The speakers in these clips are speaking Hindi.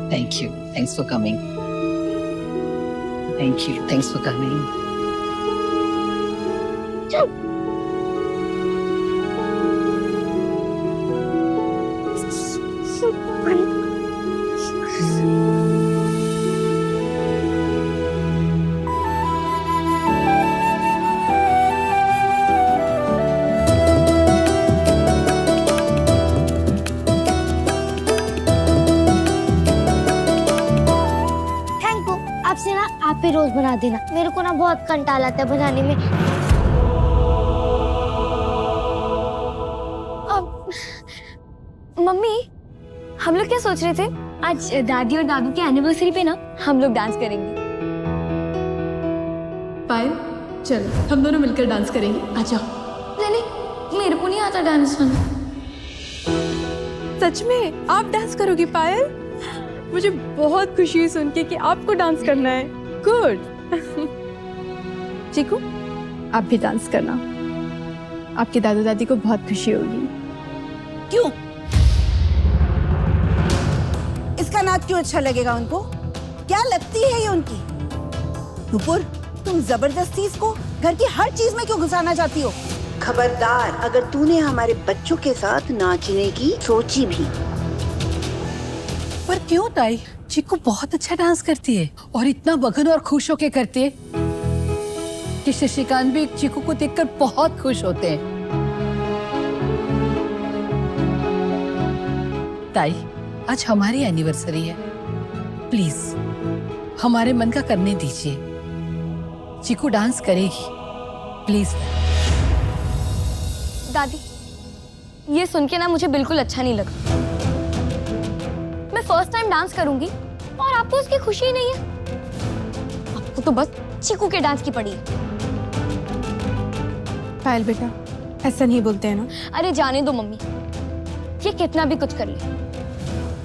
Thank you. Thanks for coming. Thank you. Thanks for coming. Thank you. आपसे ना आप ही रोज बना देना, मेरे को ना बहुत कंटाल आता है बनाने में। मम्मी, हम लोग क्या सोच रहे थे? आज दादी और दादू की एनिवर्सरी पे ना हम लोग डांस करेंगे। पायल, चल हम दोनों मिलकर डांस करेंगे, आजा। नहीं, मेरे को नहीं आता डांस करना। सच में आप डांस करोगी पायल? मुझे बहुत खुशी हुई सुन के कि आपको डांस करना है। गुड। चीकू, आप भी डांस करना, आपके दादा दादी को बहुत खुशी होगी। क्यों? इसका नाच क्यों अच्छा लगेगा उनको? क्या लगती है ये उनकी? नुपुर, तुम जबरदस्ती इसको घर की हर चीज में क्यों घुसाना चाहती हो? खबरदार अगर तूने हमारे बच्चों के साथ नाचने की सोची भी। पर क्यों ताई? चिक्कू बहुत अच्छा डांस करती है और इतना बगन और खुश होके करती है कि शशिकांत भी चिक्कू को देखकर बहुत खुश होते हैं। ताई, आज हमारी एनिवर्सरी है, प्लीज हमारे मन का करने दीजिए। चिक्कू डांस करेगी, प्लीज। दादी, ये सुन के ना मुझे बिल्कुल अच्छा नहीं लगा। मैं फर्स्ट टाइम डांस करूंगी और आपको उसकी खुशी ही नहीं है। आपको तो बस चिकू के डांस की पड़ी है। पायल बेटा, ऐसा नहीं बोलते हैं ना। अरे जाने दो मम्मी, ये कितना भी कुछ कर ले,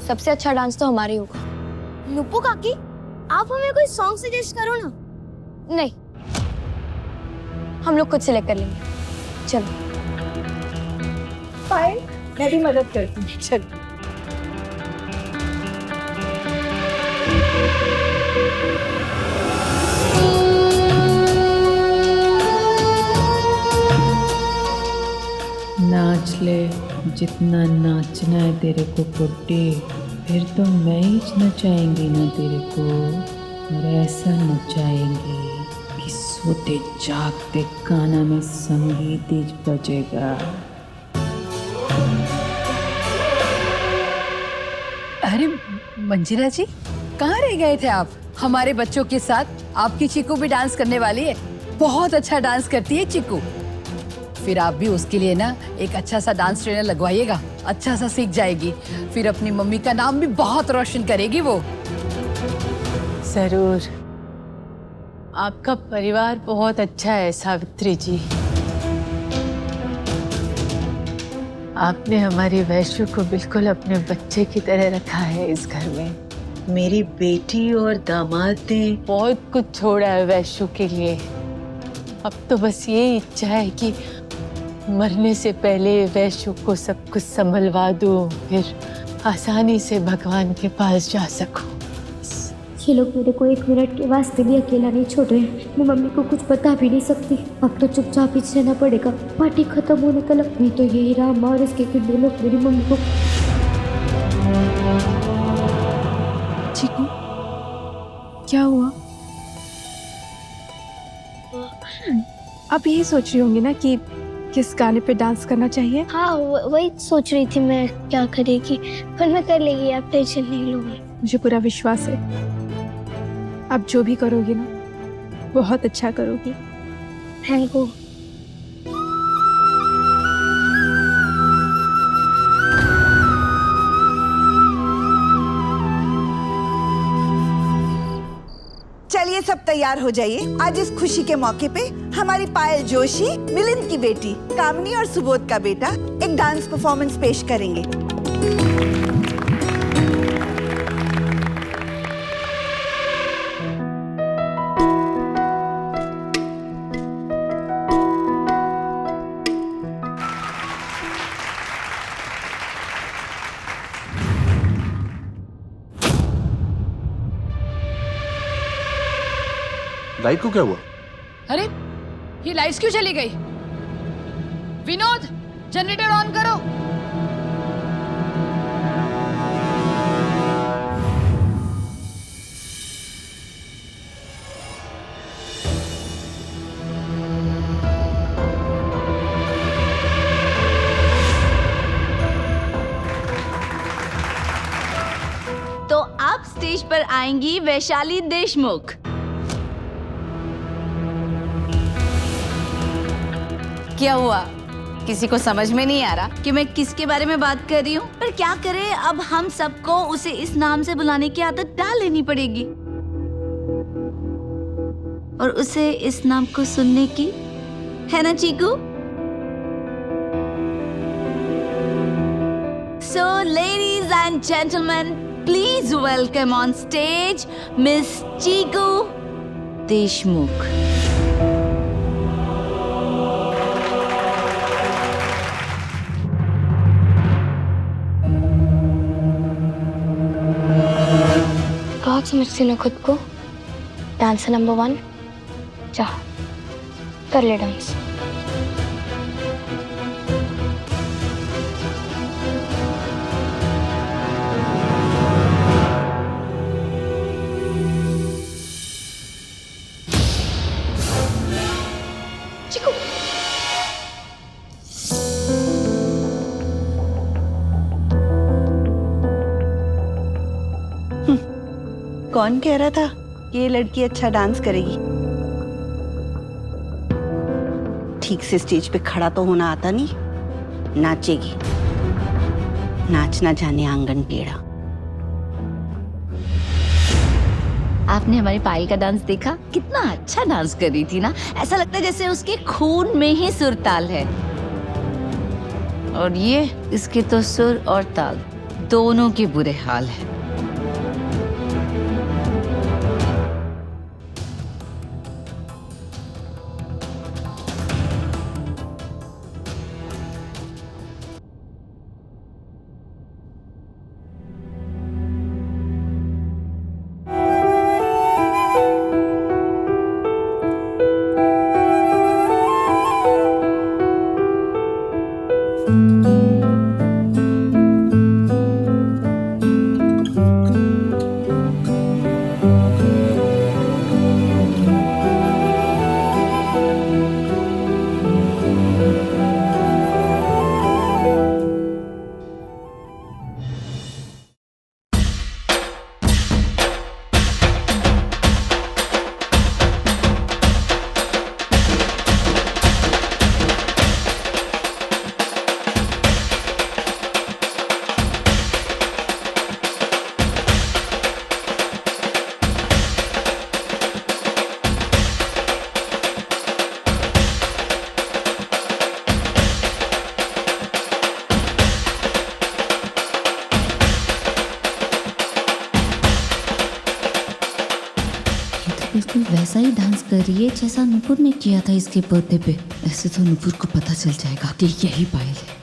सबसे अच्छा डांस तो हमारे होगा। नुप्पू काकी, आप हमें कोई सॉन्ग सजेस्ट करो ना। नहीं, हम लोग खुद सिलेक्ट कर लेंगे। चलो। पायल, मैं भी मदद करती हूँ, चल। नाच ले जितना नाचना है तेरे को पुट्टी, फिर तो मैं ही नचाएंगी ना तेरे को, और ऐसा नचाएंगी कि सोते जागते काना में संगीत ही बजेगा। अरे मंजिरा जी, कहाँ रह गए थे आप? हमारे बच्चों के साथ आपकी चिक्कू भी डांस करने वाली है। बहुत अच्छा डांस करती है चिक्कू। फिर आप भी उसके लिए ना एक अच्छा सा डांस ट्रेनर लगवाइएगा, अच्छा सा सीख जाएगी, फिर अपनी मम्मी का नाम भी बहुत रोशन करेगी वो। जरूर। आपका परिवार बहुत अच्छा है सावित्री जी। आपने हमारी वैश्यु को बिल्कुल अपने बच्चे की तरह रखा है इस घर में। मेरी बेटी और दामाद ने बहुत कुछ छोड़ा है वैश्यु के लिए। अब तो बस ये इच्छा है कि मरने से पहले वैश्यु को सब कुछ संभलवा दूं, फिर आसानी से भगवान के पास जा सकूं। ये लोग मेरे को 1 मिनट के वास्ते भी अकेला नहीं छोड़ रहे। मैं मम्मी को कुछ बता भी नहीं सकती। अब तो चुपचाप ही रहना पड़ेगा। पार्टी खत्म होने तक नहीं तो यही राम और इसके किडनी लोग मेरी मम्मी को। चीकू, क्या हुआ? आप यही सोच रही होंगी ना कि किस गाने पे डांस करना चाहिए? हाँ, वही सोच रही थी मैं क्या करेगी, पर मैं कर लेगी, आप टेंशन नहीं लोगे। मुझे पूरा विश्वास है, आप जो भी करोगी ना बहुत अच्छा करोगी। Thank you. चलिए सब तैयार हो जाइए। आज इस खुशी के मौके पे हमारी पायल जोशी, मिलिंद की बेटी कामनी और सुबोध का बेटा एक डांस परफॉर्मेंस पेश करेंगे। लाइट को क्या हुआ? अरे ये लाइट्स क्यों चली गई? विनोद, जनरेटर ऑन करो। तो अब स्टेज पर आएंगी वैशाली देशमुख। क्या हुआ? किसी को समझ में नहीं आ रहा कि मैं किसके बारे में बात कर रही हूँ? पर क्या करें, अब हम सबको उसे इस नाम से बुलाने की आदत डाल लेनी पड़ेगी और उसे इस नाम को सुनने की, है ना चीकू? So ladies and gentlemen, please welcome on stage Miss Chiku Deshmukh. बहुत समझती ना खुद को। डांसर नंबर 1, जा कर ले डांस। कौन कह रहा था कि ये लड़की अच्छा डांस करेगी? ठीक से स्टेज पे खड़ा तो होना आता नहीं, नाचेगी। नाचना जाने आंगन टेढ़ा। आपने हमारी पायल का डांस देखा? कितना अच्छा डांस कर रही थी ना। ऐसा लगता है जैसे उसके खून में ही सुर ताल है। और ये इसके तो सुर और ताल दोनों के बुरे हाल है। बिल्कुल वैसा ही डांस कर रही है जैसा नुपुर ने किया था इसके बर्थडे पे। ऐसे तो नुपुर को पता चल जाएगा कि यही पायल है।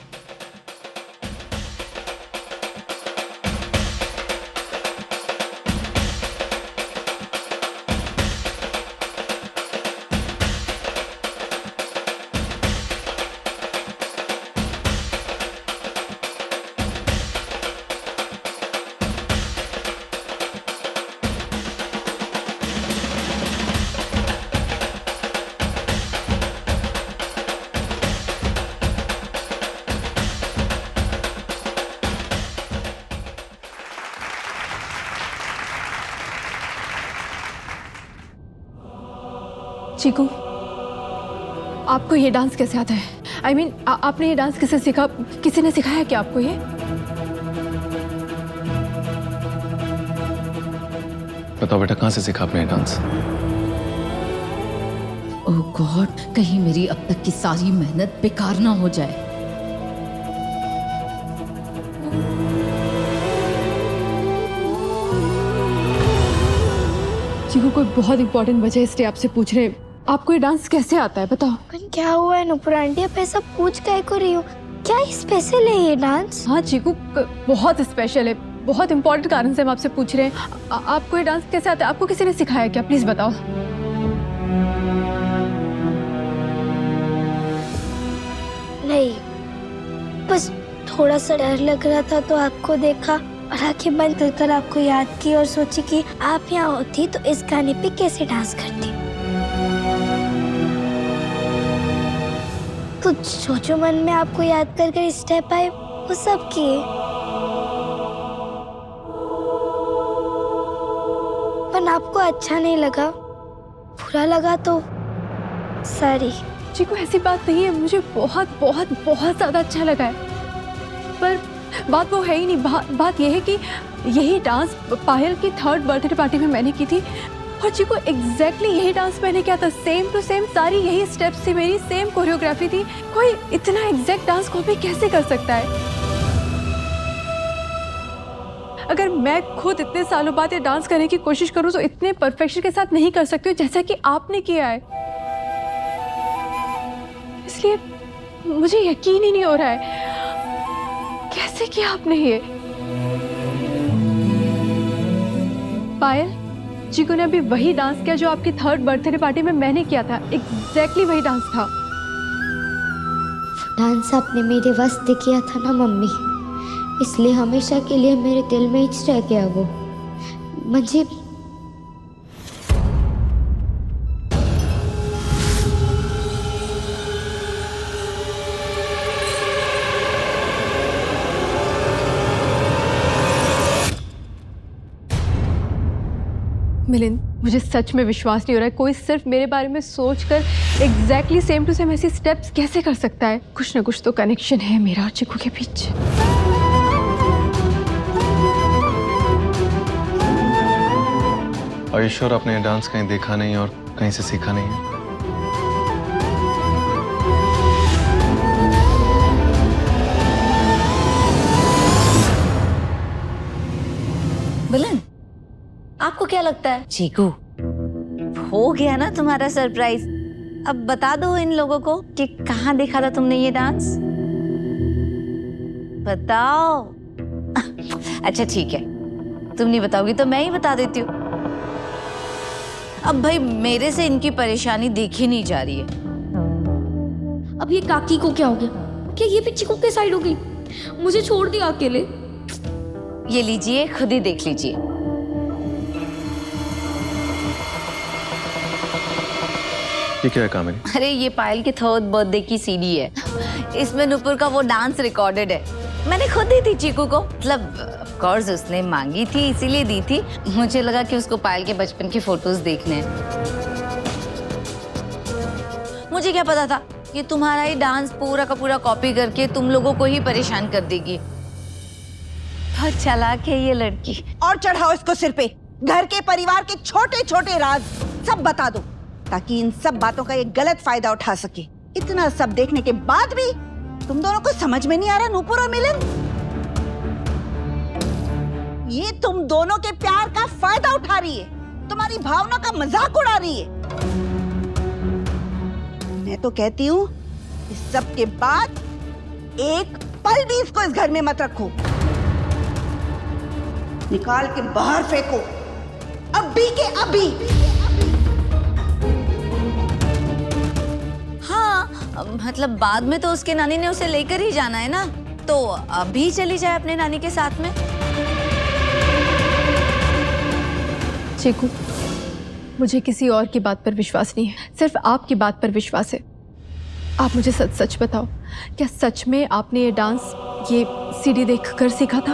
चीकू, आपको ये डांस कैसे आता है? I mean, आपने ये डांस किससे सीखा? किसी ने सिखाया क्या आपको ये? बताओ बेटा, कहाँ से सीखा आपने ये डांस? ओह गॉड, कहीं मेरी अब तक की सारी मेहनत बेकार ना हो जाए। चीकू, कोई बहुत इंपॉर्टेंट वजह इसलिए आपसे पूछ रहे हैं, आपको ये डांस कैसे आता है बताओ? क्या हुआ है नुपुर आंटी, आप ऐसा पूछ काहे को रही हो? क्या स्पेशल है ये डांस? हाँ चीकू, बहुत स्पेशल है, बहुत इंपॉर्टेंट कारण से हम आपसे पूछ रहे हैं। आपको ये डांस कैसे आता है? आपको किसी ने सिखाया क्या? प्लीज बताओ। नहीं, बस थोड़ा सा डर लग रहा था तो आपको देखा और आंखें बंद कर आपको याद की और सोची कि आप यहाँ होती तो इस गाने पे कैसे डांस करती। तो जो मन में आपको याद कर स्टेप आए वो सब किए, पर आपको अच्छा नहीं लगा, बुरा लगा तो सॉरी। चीकू ऐसी बात नहीं है, मुझे बहुत बहुत बहुत ज़्यादा अच्छा लगा है, पर बात वो है ही नहीं। बात यह है कि यही डांस पायल की 3rd बर्थडे पार्टी में मैंने की थी और चीकू एग्जैक्टली यही डांस मैंने किया था, सेम टू सेम, सारी यही स्टेप्स थी, मेरी सेम कोरियोग्राफी थी। कोई इतना एग्जैक्ट डांस कॉपी कैसे कर सकता है? अगर मैं खुद इतने सालों बाद ये डांस करने की कोशिश करूं तो इतने परफेक्शन के साथ नहीं कर सकती हूँ जैसा कि आपने किया है। इसलिए मुझे यकीन ही नहीं हो रहा है कैसे किया आपने ये। पायल, चीकू ने अभी वही डांस किया जो आपकी 3rd बर्थडे पार्टी में मैंने किया था, एग्जैक्टली वही डांस था। डांस आपने मेरे वास्ते किया था ना मम्मी, इसलिए हमेशा के लिए मेरे दिल में ही रह गया वो। मुझे मिलिंद, मुझे सच में विश्वास नहीं हो रहा है कोई सिर्फ मेरे बारे में सोचकर एग्जैक्टली सेम टू सेम ऐसी स्टेप्स कैसे कर सकता है। कुछ ना कुछ तो कनेक्शन है मेरा और चिकू के बीच। Are you sure आपने ये डांस कहीं देखा नहीं और कहीं से सीखा नहीं है? मिलन, आपको क्या लगता है? चीकू, हो गया ना तुम्हारा सरप्राइज। अब बता दो इन लोगों को कि कहाँ देखा था तुमने ये डांस। बताओ। अच्छा ठीक है, तुम नहीं बताओगी तो मैं ही बता देती हूँ। अब भाई मेरे से इनकी परेशानी देखी नहीं जा रही है। अब ये काकी को क्या हो गया? क्या ये भी चिकू के साइड हो गई? मुझे छोड़ दिया अकेले। ये लीजिए, खुद ही देख लीजिए। ये क्या है कामिनी? अरे ये पायल की 3rd बर्थडे की सीडी है। इसमें नुपुर का वो डांस रिकॉर्डेड है। मैंने खुद दी थी चीकू को, मतलब ऑफ कोर्स उसने मांगी थी इसीलिए दी थी। मुझे लगा कि उसको पायल के बचपन के फोटोज देखने हैं। मुझे क्या पता था ये तुम्हारा ही डांस पूरा का पूरा कॉपी करके तुम लोगों को ही परेशान कर देगी। बहुत चालाक है ये लड़की। और चढ़ाओ इसको सिर पे। घर के परिवार के छोटे छोटे राज सब बता दो ताकि इन सब बातों का ये गलत फायदा उठा सके। इतना सब देखने के बाद भी तुम दोनों को समझ में नहीं आ रहा नूपुर और मिलन? ये तुम दोनों के प्यार का फायदा उठा रही है, तुम्हारी भावना का मजाक उड़ा रही है। मैं तो कहती हूँ इस सब के बाद एक पल भी इसको इस घर में मत रखो, निकाल के बाहर फेंको अभी के अभी। हाँ, मतलब बाद में तो उसके नानी ने उसे लेकर ही जाना है ना, तो अभी चली जाए अपने नानी के साथ में। चीकू, मुझे किसी और की बात पर विश्वास नहीं है, सिर्फ आपकी बात पर विश्वास है। आप मुझे सच सच बताओ, क्या सच में आपने ये डांस ये सीडी देखकर सीखा था?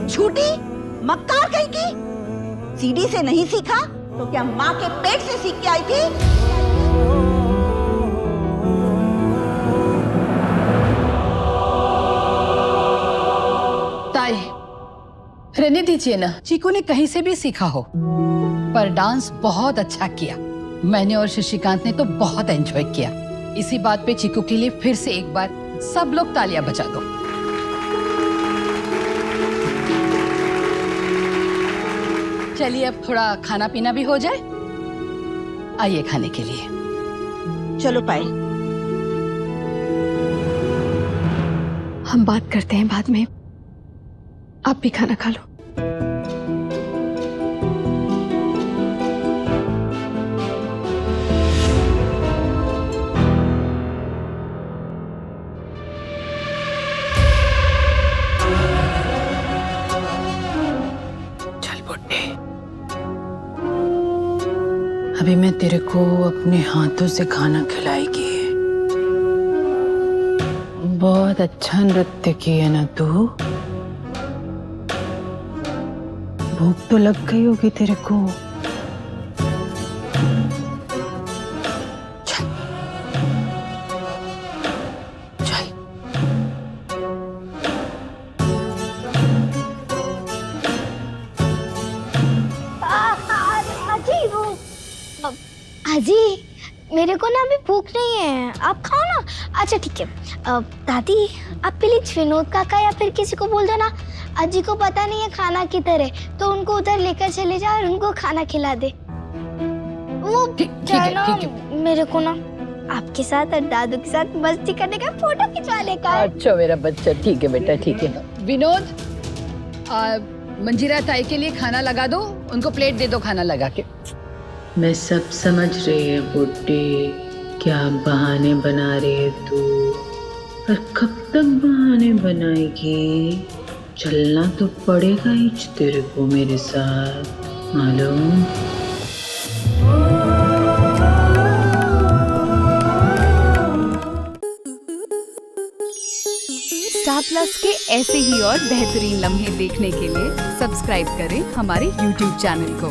झूठी मक्कार कहीं की। सीडी से नहीं सीखा तो क्या माँ के पेट से सीख के आई थी? ताई, रहने दीजिए ना, चीकू ने कहीं से भी सीखा हो, पर डांस बहुत अच्छा किया। मैंने और शशिकांत ने तो बहुत एंजॉय किया। इसी बात पे चीकू के लिए फिर से एक बार सब लोग तालियां बजा दो। चलिए अब थोड़ा खाना पीना भी हो जाए। आइए खाने के लिए। चलो पायल। हम बात करते हैं बाद में, आप भी खाना खा लो। तेरे को अपने हाथों से खाना खिलाएगी। बहुत अच्छा नृत्य किया ना तू। भूख तो लग गई होगी तेरे को। चल चल। अजी मेरे को ना अभी भूख नहीं है, आप खाओ ना। अच्छा ठीक है। दादी आप प्लीज विनोद काका या फिर किसी को बोल दो ना, अजी को पता नहीं है खाना किधर है, तो उनको उधर लेकर चले जाओ और उनको खाना खिला दे। वो ठीक जाना है। मेरे को ना आपके साथ और दादू के साथ मस्ती करने का, फोटो खिंचवाने का। अच्छा मेरा बच्चा, ठीक है बेटा ठीक है। विनोद, मंजीरा ताई के लिए खाना लगा दो, उनको प्लेट दे दो खाना लगा के। मैं सब समझ रही है बुड्ढी, क्या बहाने बना रही है तू, पर कब तक बहाने बनाएगी? चलना तो पड़ेगा ही तेरे को मेरे साथ, मालूम? स्टार प्लस के ऐसे ही और बेहतरीन लम्हे देखने के लिए सब्सक्राइब करें हमारे YouTube चैनल को।